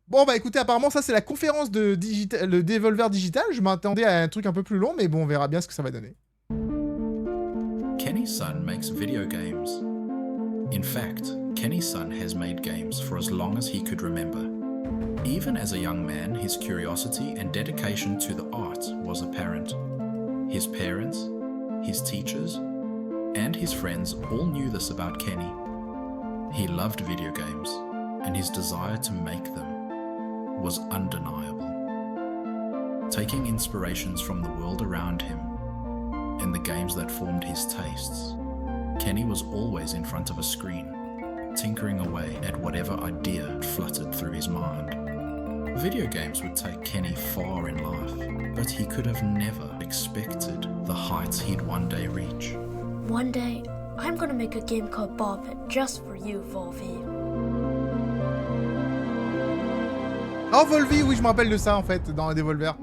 Bon, bah écoutez, apparemment, ça, c'est la conférence de le Devolver Digital. Je m'attendais à un truc un peu plus long, mais bon, on verra bien ce que ça va donner. Kenny's son makes video games. In fact, Kenny's son has made games for as long as he could remember. Even as a young man, his curiosity and dedication to the art was apparent. His parents, his teachers, and his friends all knew this about Kenny. He loved video games, and his desire to make them was undeniable. Taking inspirations from the world around him and the games that formed his tastes, Kenny was always in front of a screen, tinkering away at whatever idea fluttered through his mind. Video games would take Kenny far in life, but he could have never expected the heights he'd one day reach. One day, I'm gonna make a game called Ball Pit just for you, Volvi. Oh, Volvi, oui, je me rappelle de ça, en fait, dans Devolver.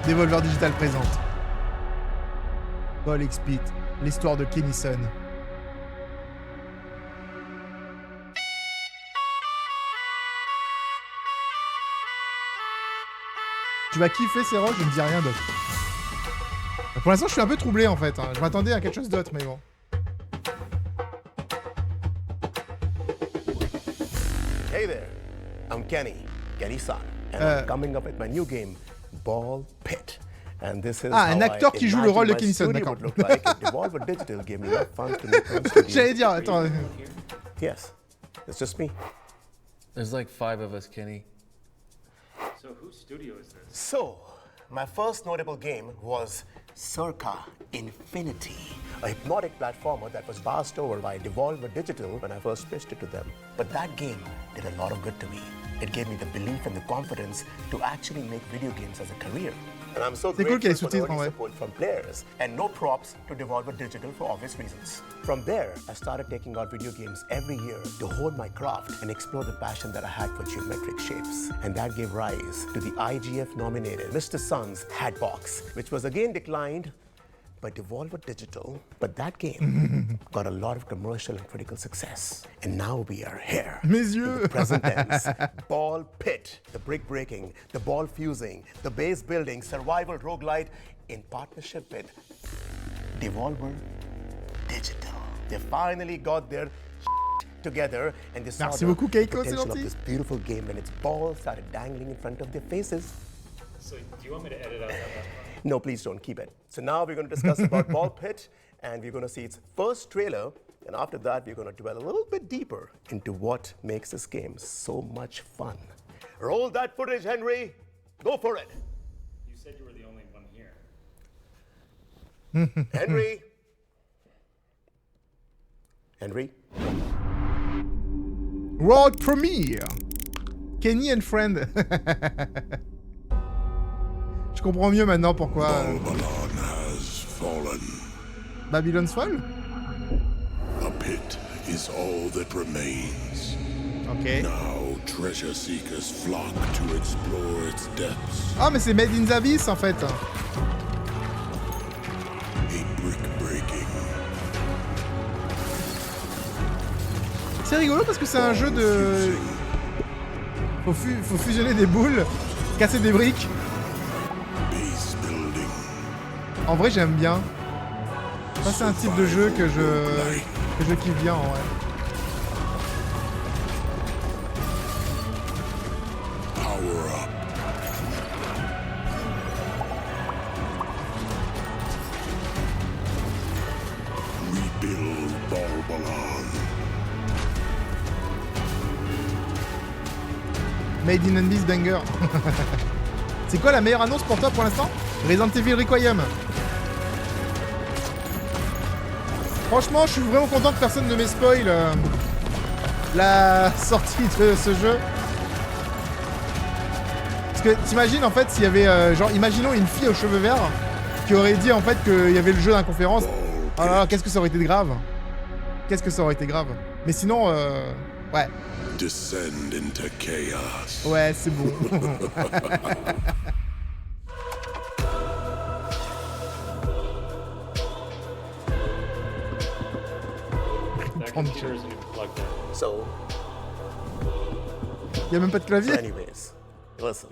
Devolver Digital présente. Ball Expit, l'histoire de Kenny Son. Tu vas kiffer ces rôles, je ne dis rien d'autre. Pour l'instant, je suis un peu troublé en fait. Je m'attendais à quelque chose d'autre, mais bon. Hey there, I'm Kenny Son, and I'm coming up with my new game, Ball Pit. And this is un acteur qui joue le rôle de Kenny Son, d'accord. Devolver Digital gave me enough funds to make home studio. J'allais dire, attends. Yes, it's just me. There's like 5 of us, Kenny. So whose studio is this? So, my first notable game was Circa Infinity, a hypnotic platformer that was passed over by Devolver Digital when I first pitched it to them. But that game did a lot of good to me. It gave me the belief and the confidence to actually make video games as a career. And I'm so C'est cool qu'il y ait grateful les for the sous-titres en early vrai. support from players, and no props to Devolver Digital for obvious reasons. From there, I started taking out video games every year to hone my craft and explore the passion that I had for geometric shapes. And that gave rise to the IGF-nominated Mr. Sun's Hatbox, which was again declined by Devolver Digital, but that game got a lot of commercial and critical success. And now we are here. Mes In yeux. the present tense, Ball Pit, the brick breaking, the ball fusing, the base building, survival roguelite in partnership with Devolver Digital. They finally got their together and they saw Merci the beaucoup, Keiko, c'est potential of gentil. this beautiful game when its balls started dangling in front of their faces. So do you want me to edit out that last part? No, please don't, keep it. So now we're going to discuss about Ball Pit, and we're going to see its first trailer, and after that we're going to dwell a little bit deeper into what makes this game so much fun. Roll that footage, Henry. Go for it. You said you were the only one here. Henry. Henry. World Premiere. Kenny and Friend. Je comprends mieux maintenant pourquoi. Babylon has fallen. Babylon's Fall? A pit is all that remains. Ok. Now treasure seekers flock to explore its depths. Ah, mais c'est Made in the Abyss en fait. A brick breaking. C'est rigolo parce que c'est un jeu de. Faut fusionner des boules, casser des briques. Base building. En vrai, j'aime bien. Ça, c'est un type de jeu que je kiffe bien en vrai. Power up. Rebuild Babylon. Made in Abyss Banger. C'est quoi la meilleure annonce pour toi pour l'instant? Resident Evil Requiem. Franchement, je suis vraiment content que personne ne m'ait spoil la sortie de ce jeu. Parce que t'imagines en fait s'il y avait genre imaginons une fille aux cheveux verts qui aurait dit en fait qu'il y avait le jeu dans la conférence. Oh là là, qu'est-ce que ça aurait été grave. Qu'est-ce que ça aurait été grave. Mais sinon ouais. Descend into chaos. Ouais, c'est bon. Angel. Computer isn't even plugged in. So, Il y a même pas de so clavier. anyways, listen.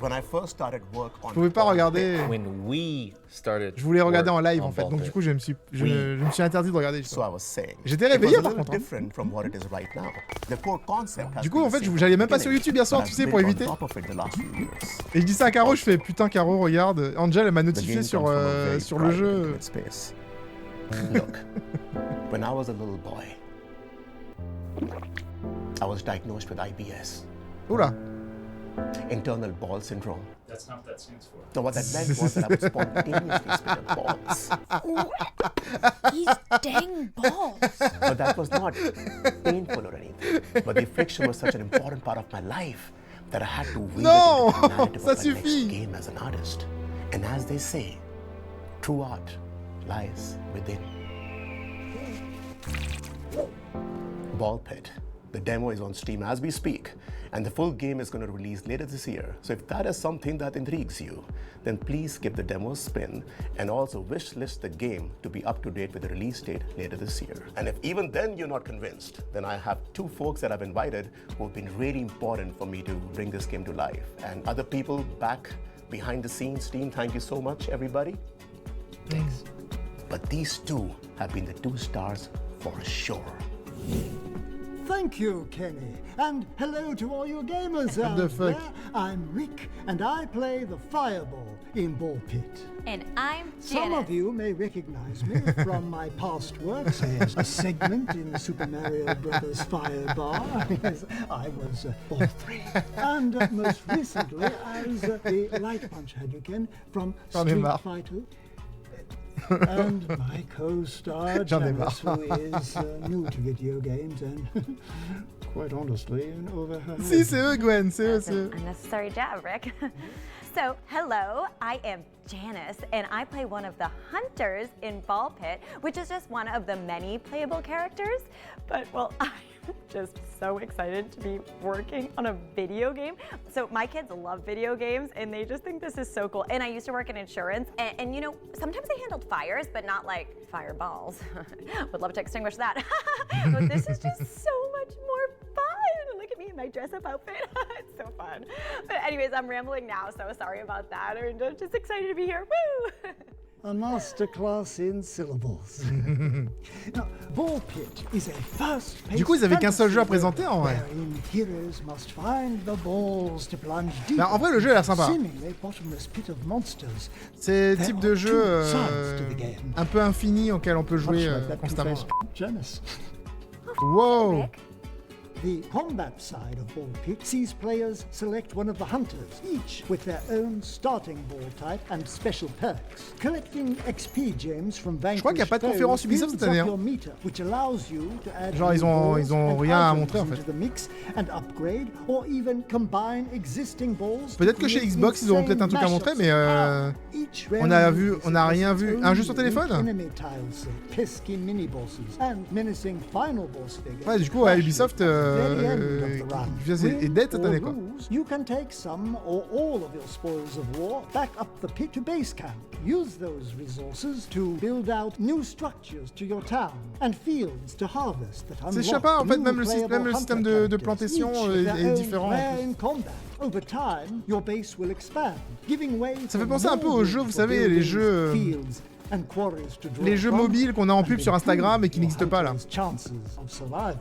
When I first started work on Je pouvais pas regarder. When we started. Je voulais regarder en work live on en fait, donc Ball du Pit. coup je me suis interdit de regarder. So I was saying, J'étais it was réveillé a par little contre, hein. different from what it is right now. The core concept has Du coup, been en fait, the same j'allais from même pas the sur beginning, YouTube hier soir, but tu I've sais, pour built on éviter. top of it the last few years. Et je dis ça à Caro, je fais putain Caro, regarde, Angel elle m'a The notifié game sur, comes from a very sur le private, jeu. intimate space. Look, when I was a little boy, I was diagnosed with IBS, Oula. internal ball syndrome. That's not what that stands for. So what that meant was that I would spontaneously spit on balls. These dang balls. But that was not painful or anything. But the friction was such an important part of my life that I had to weave Non, it into the narrative ça of my next suffit. game as an artist. And as they say, true art lies within. Ball Pit. The demo is on Steam as we speak, and the full game is going to release later this year. So if that is something that intrigues you, then please give the demo a spin and also wish list the game to be up to date with the release date later this year. And if even then you're not convinced, then I have two folks that I've invited who have been really important for me to bring this game to life. And other people back behind the scenes team, thank you so much, everybody. Thanks. But these two have been the two stars for sure. Thank you, Kenny. And hello to all you gamers What out the fuck? there. I'm Rick, and I play the Fireball in Ball Pit. And I'm Some Janice. of you may recognize me from my past work, say as a segment in Super Mario Bros. Firebar. Yes, I was Ball 3. And most recently as the Light Punch Hadouken from J'en ai Street marre. Fighter. And my co-star, J'en ai Janice, marre. who is new to video games and, quite honestly, over her Si, head. c'est eux, Gwen, c'est eux, That's c'est an eux. unnecessary jab, Rick. So, hello, I am Janice, and I play one of the hunters in Ball Pit, which is just one of the many playable characters. But, well, I'm just so excited to be working on a video game. So, my kids love video games, and they just think this is so cool. And I used to work in insurance, and you know, sometimes I handled fires, but not like fireballs. Would love to extinguish that. But this is just so much more fun. Look at me in my dress-up outfit. It's so fun. But anyways, I'm rambling now, so sorry about that. I'm just excited to be here. Woo! A masterclass in syllables. Now, Ball Pit is a fast-paced Du coup, ils avaient qu'un seul jeu à fantasy présenter, en vrai. wherein heroes must find the balls to plunge deep Bah, en vrai, le jeu a l'air sympa. seemingly bottomless pit of monsters. C'est le There type are de two jeu sides to the game. un peu infini auquel on peut jouer Much like that constamment. two-faced Janice. Wow. Rick? The combat side of Ball Pit sees players select one of the hunters, each with their own starting ball type and special perks. Collecting XP gems from vanquished crois qu'il y a pas de conférence foes Ubisoft builds cette année, up hein. your meter, which allows you to add Genre, new ils ont balls and rien à items montrer, en into fait. the mix and upgrade or even combine existing balls. Peut-être to que chez create Xbox, ils auront insane peut-être un truc à montrer, mais mashups. Each on a round vu- on a rien vu. Un jeu sur téléphone? enemy tile set, pesky mini-bosses, and menacing final boss figures. Ouais, du coup, ouais, Ubisoft Very end of the run. est dead cette Win année, or quoi. lose, you can take some or all of your spoils of war back up the pit to base camp. Use those resources to build out new structures to your town and fields to harvest that C'est unlock sympa, en fait, new même le playable système hunter de characters, plantation each with their est own différent, en flair plus. in combat. Over time, your base will expand, giving way Ça fait to penser un peu more aux room jeux, vous for savez, les buildings, jeux, fields, and quarries to draw les jeux from, mobiles qu'on a en pub and sur Instagram et qui improve n'existent pas, là. hunters' chances of survival.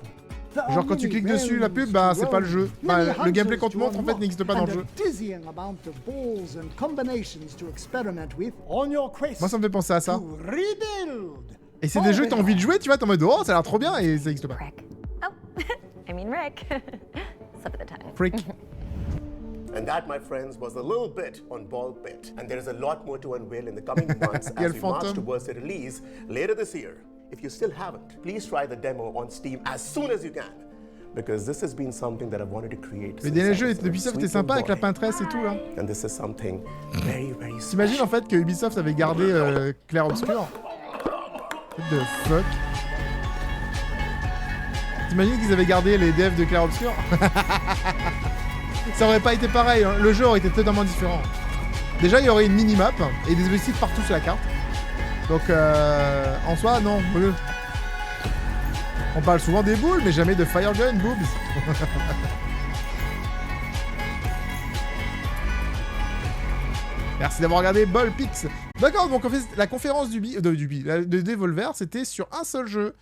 There Genre are quand tu many cliques dessus, la pub, realms bah to c'est pas le roam, jeu. many Bah, le gameplay hunters qu'on te to montre, en fait, unlock, n'existe pas dans and le jeu. a dizzying amount of balls and combinations to experiment with on your quest Moi, ça me fait penser à ça. to rebuild. Et c'est des jeux que t'as envie de jouer, tu vois, t'es en mode oh, ça a l'air trop bien et ça n'existe pas. Rick. Oh, I mean Rick. Slip of the tongue. Freak. And that, my friends, was a little bit on Ball Pit. And there is a lot more to unveil in the coming months Il y a as le we march fantôme. towards the release later this year. If you still haven't, please try the demo on Steam as soon as you can. Because this has been something that I've wanted to create. Le since dernier I jeu was de a Ubisoft était sweet sympa avec la boy. peintresse et tout là. And this is something very, very T'imagines en special. fait que Ubisoft avait gardé Clair Obscur? What the fuck? T'imagines qu'ils avaient gardé les devs de Clair Obscur? Ça aurait pas été pareil, hein. Le jeu aurait été totalement différent. Déjà il y aurait une minimap et des objectifs partout sur la carte. Donc en soi non, mieux. On parle souvent des boules, mais jamais de fire gun, boobs. Merci d'avoir regardé Ballpix. D'accord, donc en fait, la conférence de Devolver, c'était sur un seul jeu.